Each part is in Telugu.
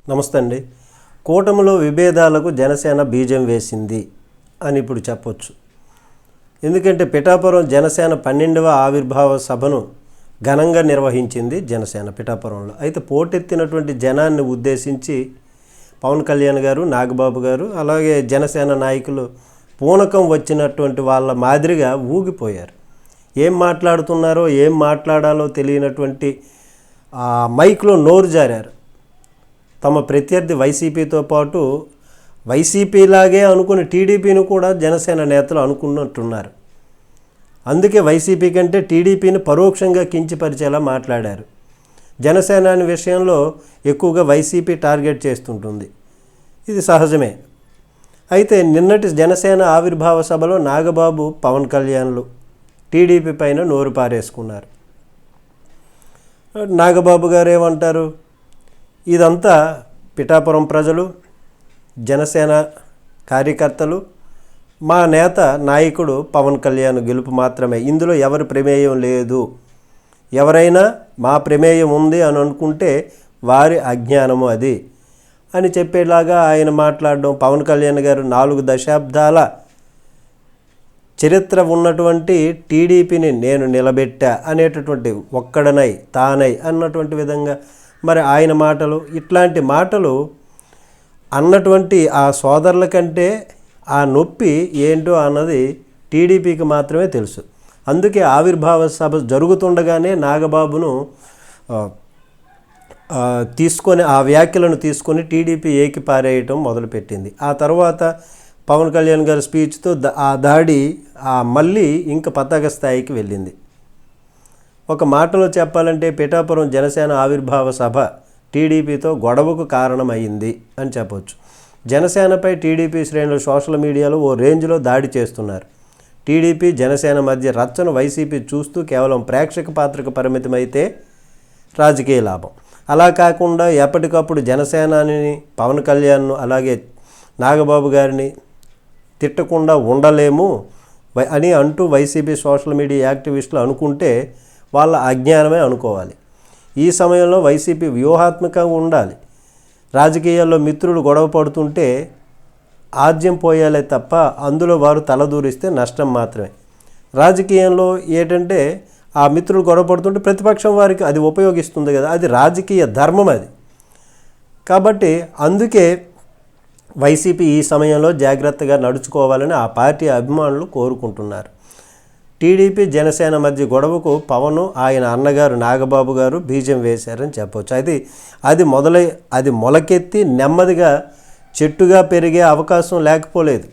నమస్తే అండి. కూటమిలో విభేదాలకు జనసేన బీజం వేసింది అని ఇప్పుడు చెప్పొచ్చు. ఎందుకంటే పిఠాపురం జనసేన 12వ ఆవిర్భావ సభను ఘనంగా నిర్వహించింది జనసేన పిఠాపురంలో. అయితే పోటెత్తినటువంటి జనాన్ని ఉద్దేశించి పవన్ కళ్యాణ్ గారు, నాగబాబు గారు, అలాగే జనసేన నాయకులు పూనకం వచ్చినటువంటి వాళ్ళ మాదిరిగా ఊగిపోయారు. ఏం మాట్లాడుతున్నారో ఏం మాట్లాడాలో తెలియనటువంటి మైక్లో నోరు జారారు. తమ ప్రత్యర్థి వైసీపీతో పాటు వైసీపీలాగే అనుకుని టీడీపీని కూడా జనసేన నేతలు అనుకున్నట్టున్నారు. అందుకే వైసీపీ కంటే టీడీపీని పరోక్షంగా కించపరిచేలా మాట్లాడారు. జనసేన విషయంలో ఎక్కువగా వైసీపీ టార్గెట్ చేస్తుంటుంది. ఇది సహజమే. అయితే నిన్నటి జనసేన ఆవిర్భావ సభలో నాగబాబు, పవన్ కళ్యాణ్లు టీడీపీ పైన నోరు పారేసుకున్నారు. నాగబాబు గారు ఏమంటారు? ఇదంతా పిఠాపురం ప్రజలు, జనసేన కార్యకర్తలు, మా నేత నాయకుడు పవన్ కళ్యాణ్ గెలుపు మాత్రమే, ఇందులో ఎవరి ప్రమేయం లేదు. ఎవరైనా మా ప్రమేయం ఉంది అని అనుకుంటే వారి అజ్ఞానము అది అని చెప్పేలాగా ఆయన మాట్లాడడం. పవన్ కళ్యాణ్ గారు 4 దశాబ్దాల చరిత్ర ఉన్నటువంటి టీడీపీని నేను నిలబెట్టా అనేటటువంటి ఒక్కడనై తానై అన్నటువంటి విధంగా మరి ఆయన మాటలు, ఇట్లాంటి మాటలు అన్నటువంటి ఆ సోదరుల కంటే ఆ నొప్పి ఏంటో అన్నది టీడీపీకి మాత్రమే తెలుసు. అందుకే ఆవిర్భావ సభ జరుగుతుండగానే నాగబాబును తీసుకొని ఆ వ్యాఖ్యలను తీసుకొని టీడీపీ ఏకిపారేయటం మొదలుపెట్టింది. ఆ తర్వాత పవన్ కళ్యాణ్ గారి స్పీచ్తో ఆ దాడి మళ్ళీ ఇంకా పతాక స్థాయికి వెళ్ళింది. ఒక మాటలో చెప్పాలంటే పిఠాపురం జనసేన ఆవిర్భావ సభ టీడీపీతో గొడవకు కారణమైంది అని చెప్పవచ్చు. జనసేనపై టీడీపీ శ్రేణులు సోషల్ మీడియాలో ఓ రేంజ్లో దాడి చేస్తున్నారు. టీడీపీ జనసేన మధ్య రచ్చను వైసీపీ చూస్తూ కేవలం ప్రేక్షక పాత్రకు పరిమితమైతే రాజకీయ లాభం. అలా కాకుండా ఎప్పటికప్పుడు జనసేనాని, పవన్ కళ్యాణ్ను, అలాగే నాగబాబు గారిని తిట్టకుండా ఉండలేము అని అంటూ వైసీపీ సోషల్ మీడియా యాక్టివిస్టులు అనుకుంటే వాళ్ళ అజ్ఞానమే అనుకోవాలి. ఈ సమయంలో వైసీపీ వ్యూహాత్మకంగా ఉండాలి. రాజకీయాల్లో మిత్రులు గొడవ పడుతుంటే ఆజ్యం పోయాలే తప్ప అందులో వారు తలదూరిస్తే నష్టం మాత్రమే. రాజకీయంలో ఏంటంటే ఆ మిత్రులు గొడవ పడుతుంటే ప్రతిపక్షం వారికి అది ఉపయోగిస్తుంది కదా, అది రాజకీయ ధర్మం అది. కాబట్టి అందుకే వైసీపీ ఈ సమయంలో జాగ్రత్తగా నడుచుకోవాలని ఆ పార్టీ అభిమానులు కోరుకుంటున్నారు. టీడీపీ జనసేన మధ్య గొడవకు పవన్, ఆయన అన్నగారు నాగబాబు గారు బీజం వేశారని చెప్పవచ్చు. అయితే అది మొలకెత్తి నెమ్మదిగా చెట్టుగా పెరిగే అవకాశం లేకపోలేదు.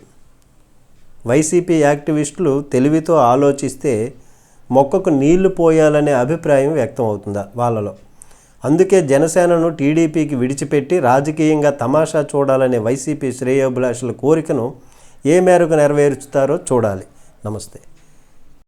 వైసీపీ యాక్టివిస్టులు తెలివితో ఆలోచిస్తే మొక్కకు నీళ్లు పోయాలనే అభిప్రాయం వ్యక్తం అవుతుందా వాళ్ళలో. అందుకే జనసేనను టీడీపీకి విడిచిపెట్టి రాజకీయంగా తమాషా చూడాలనే వైసీపీ శ్రేయోభిలాషుల కోరికను ఏ మేరకు నెరవేర్చుతారో చూడాలి. నమస్తే.